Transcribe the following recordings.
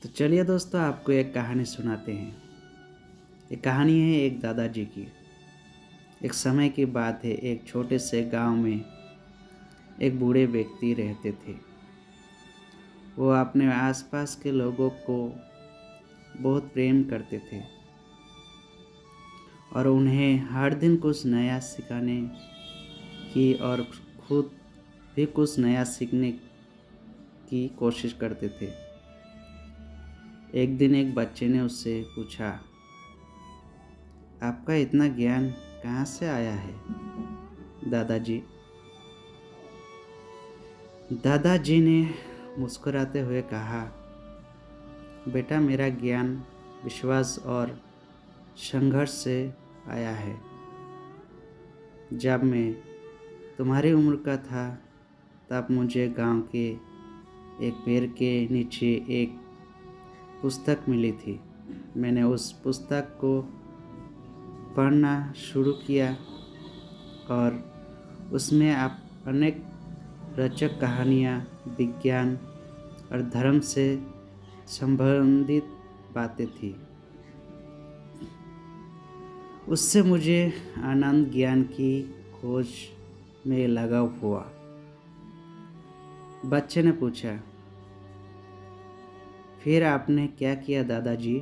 तो चलिए दोस्तों, आपको एक कहानी सुनाते हैं। ये कहानी है एक दादाजी की। एक समय की बात है, एक छोटे से गांव में एक बूढ़े व्यक्ति रहते थे। वो अपने आसपास के लोगों को बहुत प्रेम करते थे और उन्हें हर दिन कुछ नया सिखाने की और खुद भी कुछ नया सीखने की कोशिश करते थे। एक दिन एक बच्चे ने उससे पूछा, आपका इतना ज्ञान कहाँ से आया है दादाजी? दादाजी ने मुस्कुराते हुए कहा, बेटा, मेरा ज्ञान विश्वास और संघर्ष से आया है। जब मैं तुम्हारी उम्र का था तब मुझे गांव के एक पेड़ के नीचे एक पुस्तक मिली थी। मैंने उस पुस्तक को पढ़ना शुरू किया और उसमें आप अनेक रोचक कहानियाँ, विज्ञान और धर्म से संबंधित बातें थी। उससे मुझे आनंद, ज्ञान की खोज में लगाव हुआ। बच्चे ने पूछा, फिर आपने क्या किया दादाजी?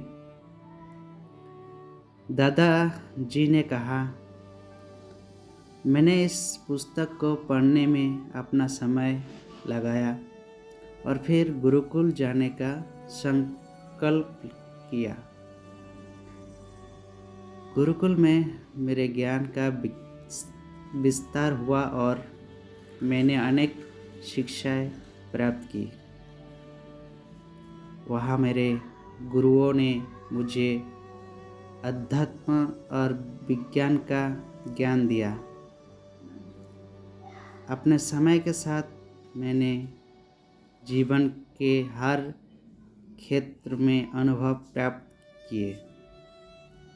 दादाजी ने कहा, मैंने इस पुस्तक को पढ़ने में अपना समय लगाया और फिर गुरुकुल जाने का संकल्प किया। गुरुकुल में मेरे ज्ञान का विस्तार हुआ और मैंने अनेक शिक्षाएं प्राप्त की। वहाँ मेरे गुरुओं ने मुझे अध्यात्म और विज्ञान का ज्ञान दिया। अपने समय के साथ मैंने जीवन के हर क्षेत्र में अनुभव प्राप्त किए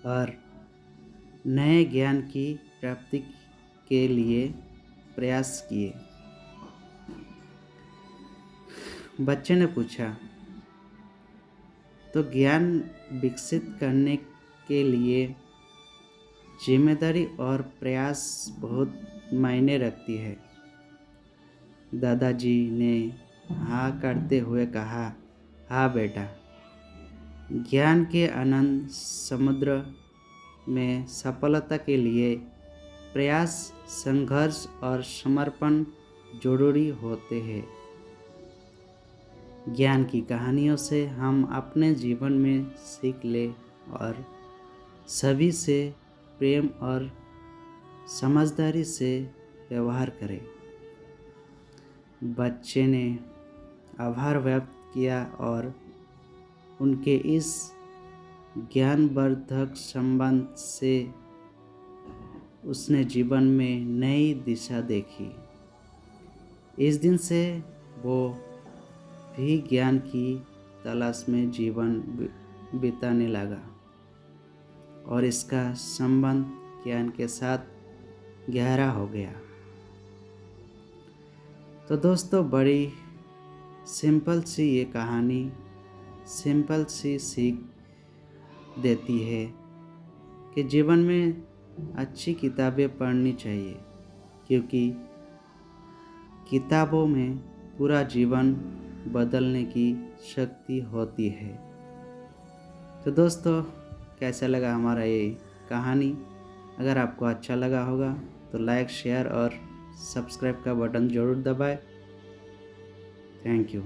और नए ज्ञान की प्राप्ति के लिए प्रयास किए। बच्चे ने पूछा, तो ज्ञान विकसित करने के लिए जिम्मेदारी और प्रयास बहुत मायने रखती है। दादाजी ने हाँ करते हुए कहा, हाँ बेटा, ज्ञान के अनंत समुद्र में सफलता के लिए प्रयास, संघर्ष और समर्पण जरूरी होते हैं। ज्ञान की कहानियों से हम अपने जीवन में सीख ले और सभी से प्रेम और समझदारी से व्यवहार करें। बच्चे ने आभार व्यक्त किया और उनके इस ज्ञानवर्धक संबंध से उसने जीवन में नई दिशा देखी। इस दिन से वो भी ज्ञान की तलाश में जीवन बिताने लगा और इसका संबंध ज्ञान के साथ गहरा हो गया। तो दोस्तों, बड़ी सिंपल सी ये कहानी सिंपल सी सीख देती है कि जीवन में अच्छी किताबें पढ़नी चाहिए, क्योंकि किताबों में पूरा जीवन बदलने की शक्ति होती है। तो दोस्तों, कैसा लगा हमारा ये कहानी? अगर आपको अच्छा लगा होगा तो लाइक, शेयर और सब्सक्राइब का बटन ज़रूर दबाएं। Thank you.